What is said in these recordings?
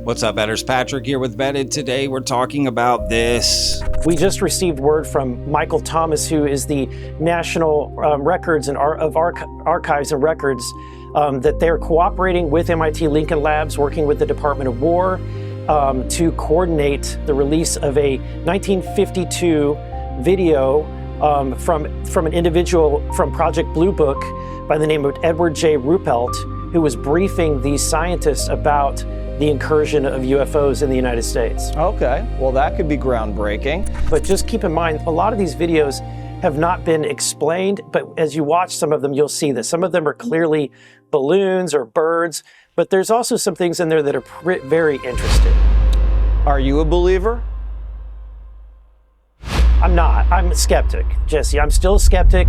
What's up, Vetters? Patrick here with Vetted. Today we're talking about this. We just received word from Michael Thomas, who is the National Records and Archives and Records, that they're cooperating with MIT Lincoln Labs, working with the Department of War, to coordinate the release of a 1952 video from an individual from Project Blue Book by the name of Edward J. Ruppelt, who was briefing these scientists about the incursion of UFOs in the United States. Okay, well that could be groundbreaking. But just keep in mind, a lot of these videos have not been explained, but as you watch some of them, you'll see that some of them are clearly balloons or birds, but there's also some things in there that are very interesting. Are you a believer? I'm not. I'm a skeptic, Jesse. I'm still a skeptic.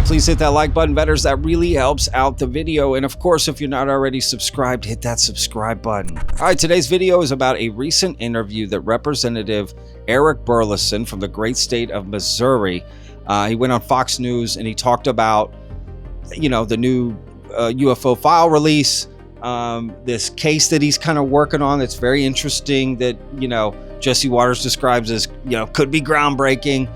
Please hit that like button, Vetters. That really helps out the video. And of course, if you're not already subscribed, hit that subscribe button. All right, today's video is about a recent interview that Representative Eric Burlison from the great state of Missouri, he went on Fox News and he talked about, the new UFO file release, this case that he's kind of working on that's very interesting that, Jesse Waters describes as, could be groundbreaking.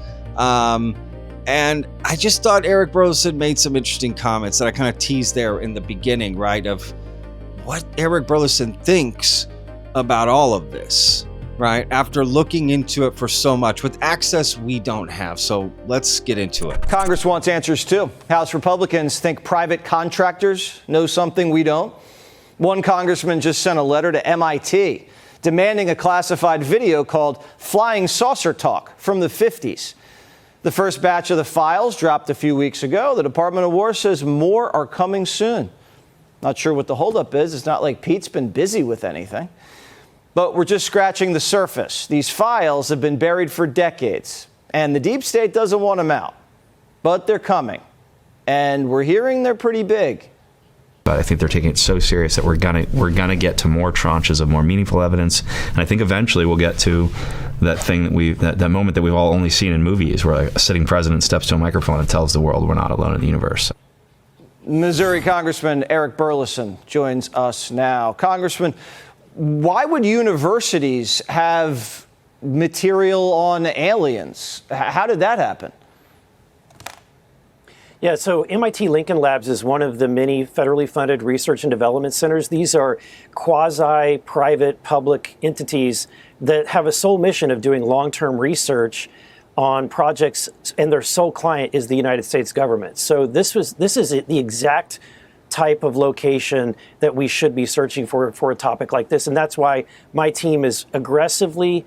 And I just thought Eric Burlison made some interesting comments that I kind of teased there in the beginning, right? Of what Eric Burlison thinks about all of this, right? After looking into it for so much with access we don't have. So let's get into it. Congress wants answers too. House Republicans think private contractors know something we don't. One congressman just sent a letter to MIT demanding a classified video called Flying Saucer Talk from the 50s. The first batch of the files dropped a few weeks ago. The Department of War says more are coming soon. Not sure what the holdup is. It's not like Pete's been busy with anything. But we're just scratching the surface. These files have been buried for decades, and the deep state doesn't want them out. But they're coming, and we're hearing they're pretty big. But I think they're taking it so serious that we're gonna get to more tranches of more meaningful evidence, and I think eventually we'll get to that thing that moment that we've all only seen in movies, where a sitting president steps to a microphone and tells the world we're not alone in the universe. Missouri Congressman Eric Burlison joins us now. Congressman, why would universities have material on aliens? How did that happen? Yeah, so MIT Lincoln Labs is one of the many federally funded research and development centers. These are quasi-private public entities that have a sole mission of doing long-term research on projects, and their sole client is the United States government. So this is the exact type of location that we should be searching for a topic like this, and that's why my team is aggressively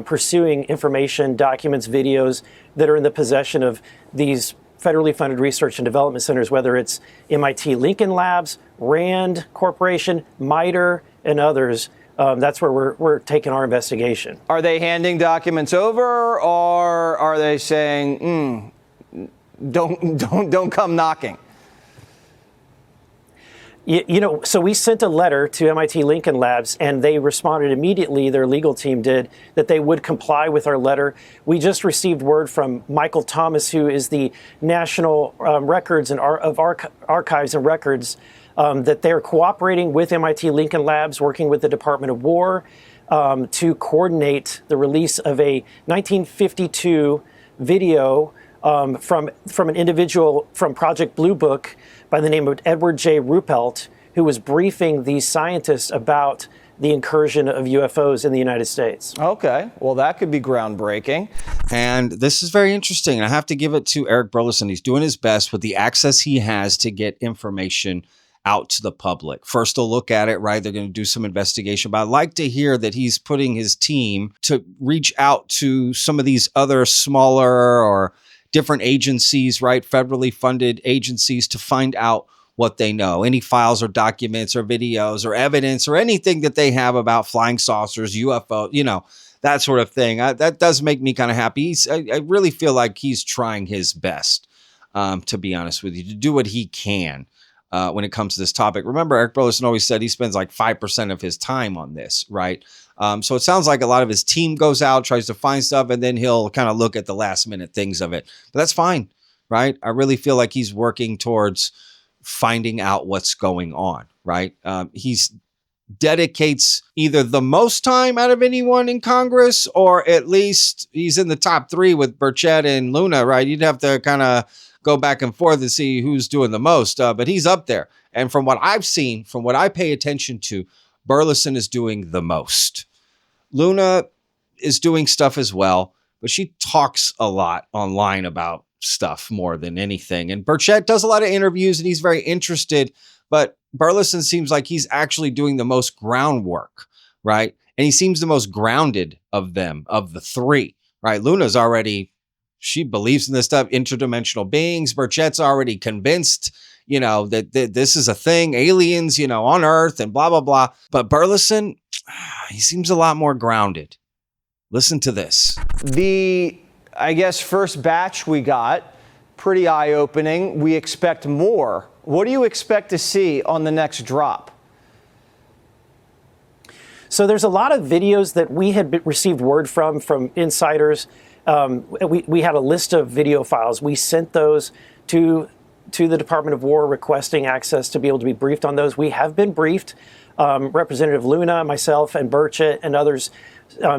pursuing information, documents, videos that are in the possession of these federally funded research and development centers, whether it's MIT Lincoln Labs, RAND Corporation, MITRE, and others. That's where we're taking our investigation. Are they handing documents over, or are they saying, don't come knocking? So we sent a letter to MIT Lincoln Labs, and they responded immediately, their legal team did, that they would comply with our letter. We just received word from Michael Thomas, who is the National Records and Archives and Records, that they're cooperating with MIT Lincoln Labs, working with the Department of War, to coordinate the release of a 1952 video from an individual from Project Blue Book by the name of Edward J. Ruppelt, who was briefing these scientists about the incursion of UFOs in the United States. Okay, well that could be groundbreaking. And this is very interesting. And I have to give it to Eric Burlison. He's doing his best with the access he has to get information out to the public. First, they'll look at it, right? They're going to do some investigation. But I'd like to hear that he's putting his team to reach out to some of these other smaller or different agencies, right? Federally funded agencies, to find out what they know. Any files or documents or videos or evidence or anything that they have about flying saucers, UFO, that sort of thing. That does make me kind of happy. I really feel like he's trying his best, to be honest with you, to do what he can. when it comes to this topic. Remember, Eric Burlison always said he spends like 5% of his time on this, right? So it sounds like a lot of his team goes out, tries to find stuff, and then he'll kind of look at the last minute things of it. But that's fine, right? I really feel like he's working towards finding out what's going on, right? He's dedicates either the most time out of anyone in Congress, or at least he's in the top 3 with Burchett and Luna, right? You'd have to kind of go back and forth and see who's doing the most, but he's up there. And from what I've seen, from what I pay attention to, Burlison is doing the most. Luna is doing stuff as well, but she talks a lot online about stuff more than anything. And Burchett does a lot of interviews and he's very interested, but Burlison seems like he's actually doing the most groundwork, right? And he seems the most grounded of them, of the 3, right? Luna's already, she believes in this stuff, interdimensional beings. Burchett's already convinced, that this is a thing, aliens, on Earth and blah, blah, blah. But Burlison, he seems a lot more grounded. Listen to this. The, I guess, first batch we got, pretty eye-opening. We expect more. What do you expect to see on the next drop? So there's a lot of videos that we had received word from insiders. We had a list of video files. We sent those to the Department of War requesting access to be able to be briefed on those. We have been briefed. Representative Luna, myself, and Burchett and others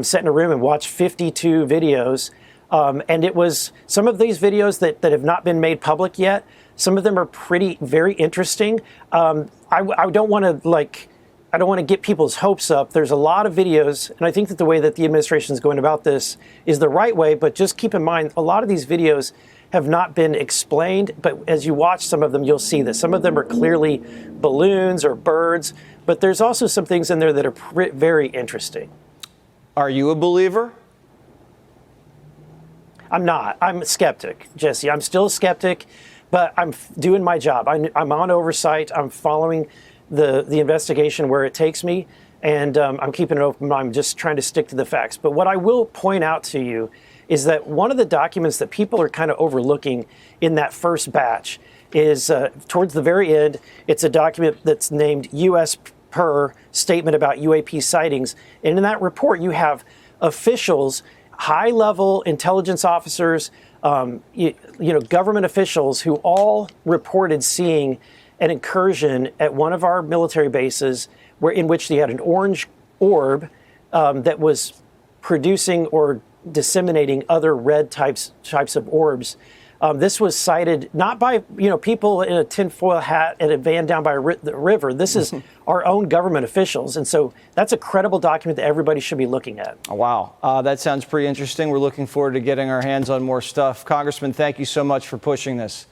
sat in a room and watched 52 videos. And it was some of these videos that have not been made public yet. Some of them are very interesting. I don't want to get people's hopes up. There's a lot of videos, and I think that the way that the administration is going about this is the right way, but just keep in mind, a lot of these videos have not been explained, but as you watch some of them, you'll see this. Some of them are clearly balloons or birds, but there's also some things in there that are very interesting. Are you a believer? I'm not. I'm a skeptic, Jesse. I'm still a skeptic, but I'm doing my job. I'm on oversight. I'm following the investigation where it takes me, and I'm keeping an open mind. I'm just trying to stick to the facts. But what I will point out to you is that one of the documents that people are kind of overlooking in that first batch is towards the very end. It's a document that's named U.S. Per Statement about UAP Sightings. And in that report, you have officials, high-level intelligence officers, government officials who all reported seeing an incursion at one of our military bases in which they had an orange orb that was producing or disseminating other red types of orbs. This was cited not by people in a tinfoil hat at a van down by the river. This is our own government officials, and so that's a credible document that everybody should be looking at. Oh, wow, that sounds pretty interesting. We're looking forward to getting our hands on more stuff. Congressman, thank you so much for pushing this.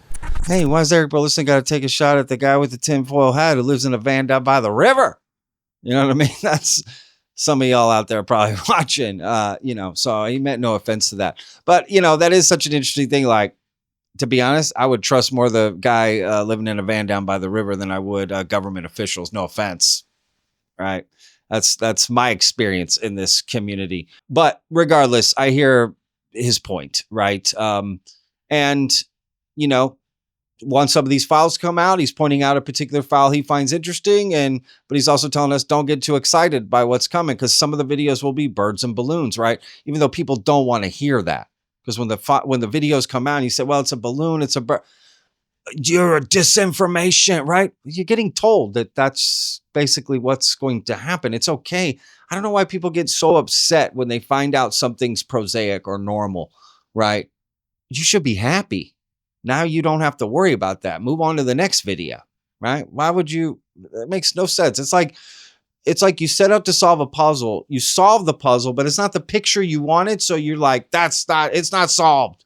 Hey, why is Eric Burlison got to take a shot at the guy with the tinfoil hat who lives in a van down by the river? You know what I mean? That's some of y'all out there probably watching, so he meant no offense to that. But, that is such an interesting thing. Like, to be honest, I would trust more the guy living in a van down by the river than I would government officials. No offense. Right. That's my experience in this community. But regardless, I hear his point. Right. Once some of these files come out, he's pointing out a particular file he finds interesting, but he's also telling us don't get too excited by what's coming, because some of the videos will be birds and balloons, right? Even though people don't want to hear that, because when the videos come out, and you say, "Well, it's a balloon, it's a bird," you're a disinformation, right? You're getting told that that's basically what's going to happen. It's okay. I don't know why people get so upset when they find out something's prosaic or normal, right? You should be happy. Now you don't have to worry about that. Move on to the next video, right? Why would you? It makes no sense. It's like you set out to solve a puzzle. You solve the puzzle, but it's not the picture you wanted. So you're like, it's not solved.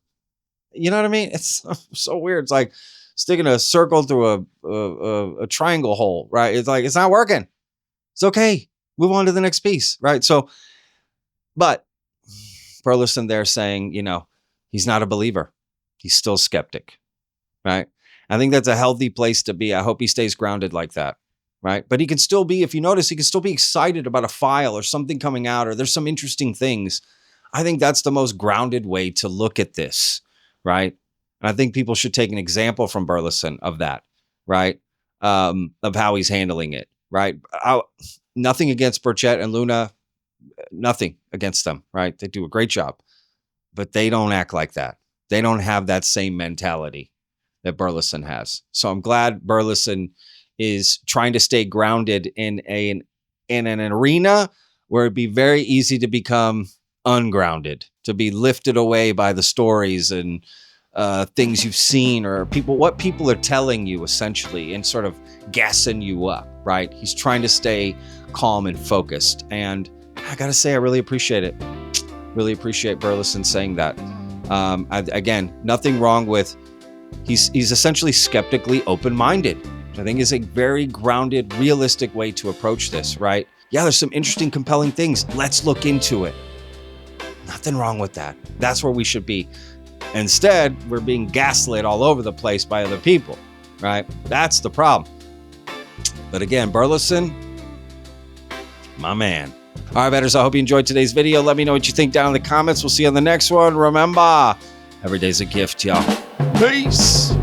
You know what I mean? It's so weird. It's like sticking a circle through a triangle hole, right? It's like, it's not working. It's okay. Move on to the next piece, right? So, but Burlison there saying, he's not a believer. He's still a skeptic, right? I think that's a healthy place to be. I hope he stays grounded like that, right? But he can still be, if you notice, he can still be excited about a file or something coming out, or there's some interesting things. I think that's the most grounded way to look at this, right? And I think people should take an example from Burlison of that, right? of how he's handling it, right? Nothing against Burchett and Luna, nothing against them, right? They do a great job, but they don't act like that. They don't have that same mentality that Burlison has. So I'm glad Burlison is trying to stay grounded in an arena where it'd be very easy to become ungrounded, to be lifted away by the stories and things you've seen or what people are telling you, essentially, and sort of gassing you up, right? He's trying to stay calm and focused. And I got to say, I really appreciate it. Really appreciate Burlison saying that. Again, nothing wrong with, he's essentially skeptically open-minded, which I think is a very grounded, realistic way to approach this, right? Yeah, there's some interesting, compelling things. Let's look into it. Nothing wrong with that. That's where we should be. Instead, we're being gaslit all over the place by other people, right? That's the problem. But again, Burlison, my man. All right, betters, I hope you enjoyed today's video. Let me know what you think down in the comments. We'll see you on the next one. Remember, every day's a gift, y'all. Peace.